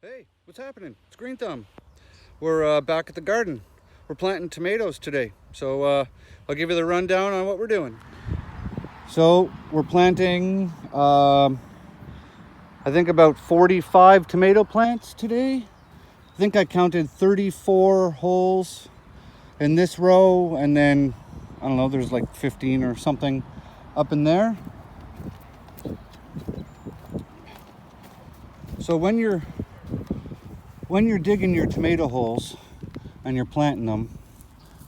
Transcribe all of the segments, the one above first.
Hey, what's happening? It's Green Thumb. We're back at the garden. We're planting tomatoes today. So I'll give you the rundown on what we're doing. So we're planting, I think about 45 tomato plants today. I think I counted 34 holes in this row, and then, I don't know, there's like 15 or something up in there. So when you're digging your tomato holes and you're planting them,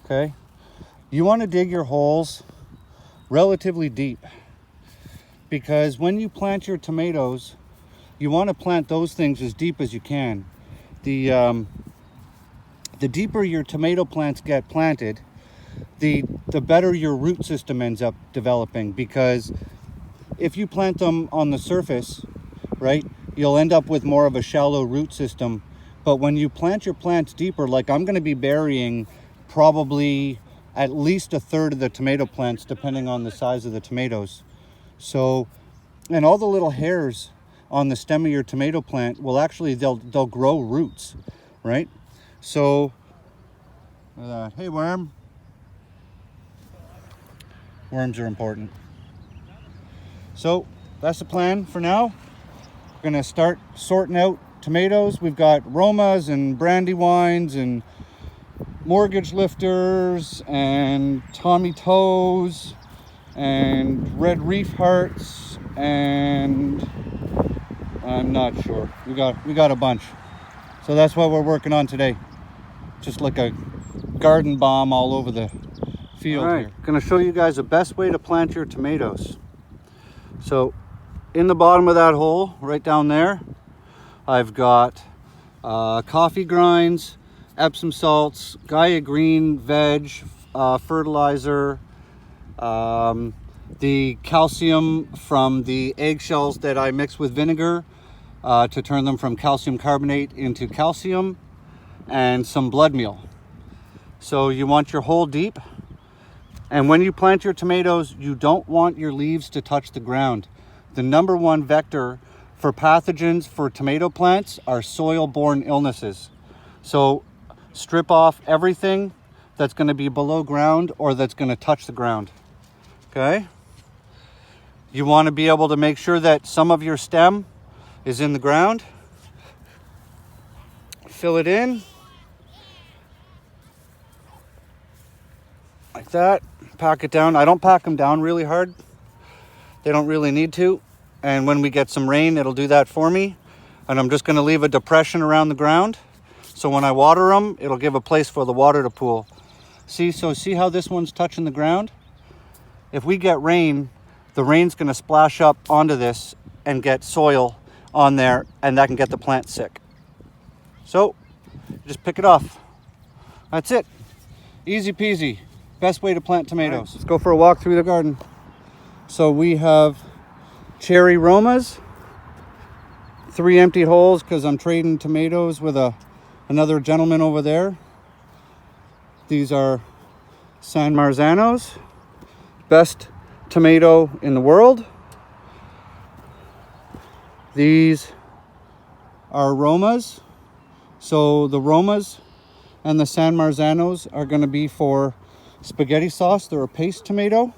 okay, you want to dig your holes relatively deep, because when you plant your tomatoes, you want to plant those things as deep as you can. The deeper your tomato plants get planted, the better your root system ends up developing, because if you plant them on the surface, right, you'll end up with more of a shallow root system. But when you plant your plants deeper, like I'm going to be burying probably at least a third of the tomato plants, depending on the size of the tomatoes. So, and all the little hairs on the stem of your tomato plant will actually, they'll grow roots, right? So, hey worm. Worms are important. So that's the plan for now. We're gonna start sorting out tomatoes. We've got Romas and Brandywines and Mortgage Lifters and Tommy Toes and Red Reef Hearts, and I'm not sure. We got a bunch. So that's what we're working on today. Just like a garden bomb all over the field. All right, here. Gonna show you guys the best way to plant your tomatoes. So in the bottom of that hole, right down there, I've got coffee grinds, Epsom salts, Gaia Green veg, fertilizer, the calcium from the eggshells that I mix with vinegar to turn them from calcium carbonate into calcium, and some blood meal. So you want your hole deep. And when you plant your tomatoes, you don't want your leaves to touch the ground. The number one vector for pathogens for tomato plants are soil-borne illnesses. So strip off everything that's going to be below ground or that's going to touch the ground. Okay? You want to be able to make sure that some of your stem is in the ground. Fill it in. Like that. Pack it down. I don't pack them down really hard. They don't really need to. And when we get some rain, it'll do that for me. And I'm just going to leave a depression around the ground. So when I water them, it'll give a place for the water to pool. See how this one's touching the ground? If we get rain, the rain's going to splash up onto this and get soil on there, and that can get the plant sick. So just pick it off. That's it. Easy peasy. Best way to plant tomatoes. Right, let's go for a walk through the garden. So we have cherry Romas, 3 empty holes because I'm trading tomatoes with another gentleman over there. These are San Marzanos, best tomato in the world. These are Romas. So the Romas and the San Marzanos are going to be for spaghetti sauce. They're a paste tomato.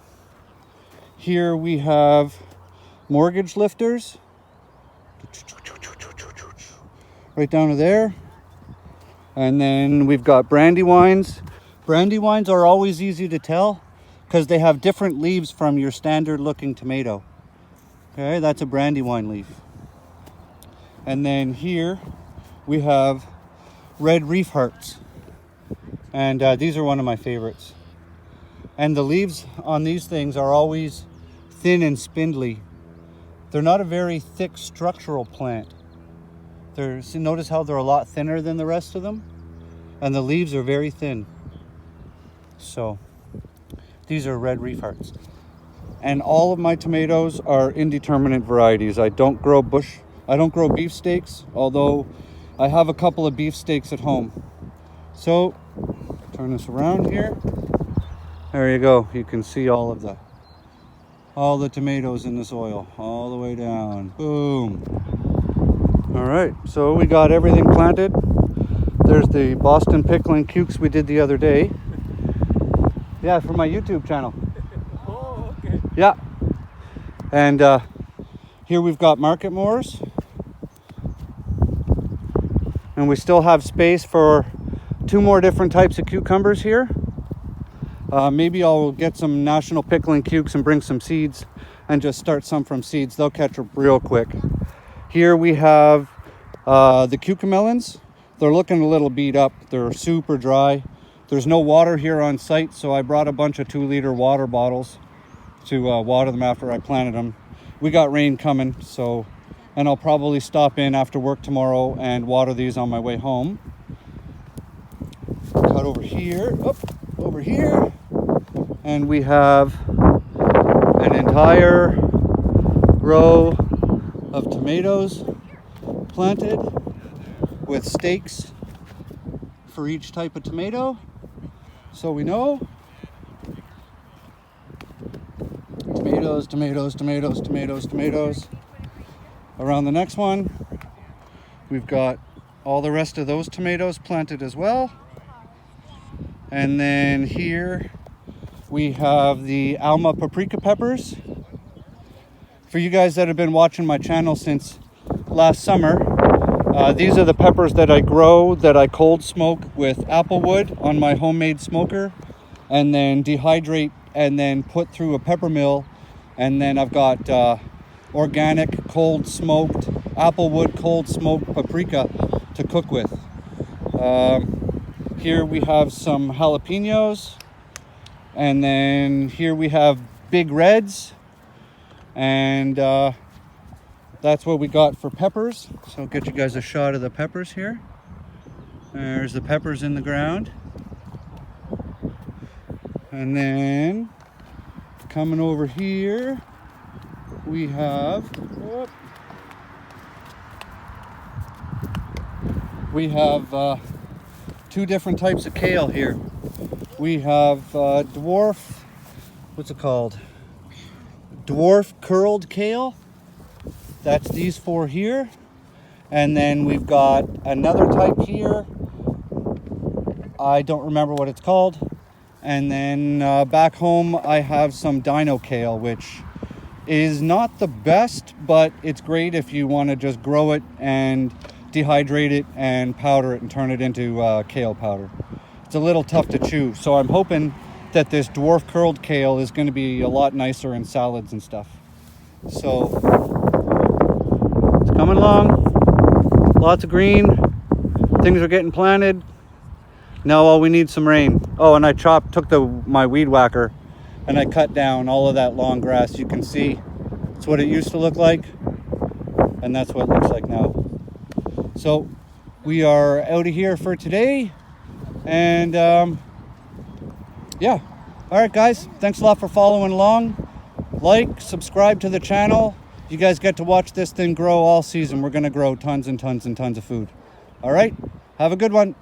Here we have Mortgage Lifters, right down to there. And then we've got Brandywines. Brandywines are always easy to tell because they have different leaves from your standard looking tomato. Okay, that's a Brandywine leaf. And then here we have Red Reef Hearts. And these are one of my favorites. And the leaves on these things are always thin and spindly. They're not a very thick structural plant. Notice how they're a lot thinner than the rest of them? And the leaves are very thin. So these are Red Reef Hearts. And all of my tomatoes are indeterminate varieties. I don't grow beefsteaks, although I have a couple of beefsteaks at home. So turn this around here. There you go. You can see all the tomatoes in the soil all the way down. Boom. All right, so we got everything planted. There's the Boston pickling cukes we did the other day. Yeah, for my YouTube channel. Oh, okay. Yeah. And here we've got market moors. And we still have space for 2 more different types of cucumbers here. Maybe I'll get some national pickling cukes and bring some seeds and just start some from seeds. They'll catch up real quick. Here we have the cucamelons. They're looking a little beat up. They're super dry. There's no water here on site, so I brought a bunch of 2-liter water bottles to water them after I planted them. We got rain coming, so, and I'll probably stop in after work tomorrow and water these on my way home. Cut over here, over here, and we have an entire row of tomatoes planted with stakes for each type of tomato, so we know. Tomatoes, tomatoes, tomatoes, tomatoes, tomatoes. Around the next one, we've got all the rest of those tomatoes planted as well. And then here we have the Alma paprika peppers. For you guys that have been watching my channel since last summer, these are the peppers that I grow, that I cold smoke with apple wood on my homemade smoker, and then dehydrate and then put through a pepper mill. And then I've got organic cold smoked apple wood cold smoked paprika to cook with. Here we have some jalapenos, and then here we have big reds, and that's what we got for peppers. So I'll get you guys a shot of the peppers here. There's the peppers in the ground. And then coming over here, we have, two different types of kale here. We have dwarf, what's it called? Dwarf curled kale. That's these 4 here. And then we've got another type here. I don't remember what it's called. And then back home I have some dino kale, which is not the best, but it's great if you want to just grow it and dehydrate it and powder it and turn it into kale powder. It's a little tough to chew, so I'm hoping that this dwarf curled kale is going to be a lot nicer in salads and stuff. So it's coming along, lots of green, things are getting planted. Now all we need some rain. Oh, and I took my weed whacker and I cut down all of that long grass. You can see it's what it used to look like, and that's what it looks like now. So we are out of here for today, and yeah. All right, guys, thanks a lot for following along. Like, subscribe to the channel. You guys get to watch this thing grow all season. We're gonna grow tons and tons and tons of food. All right, have a good one.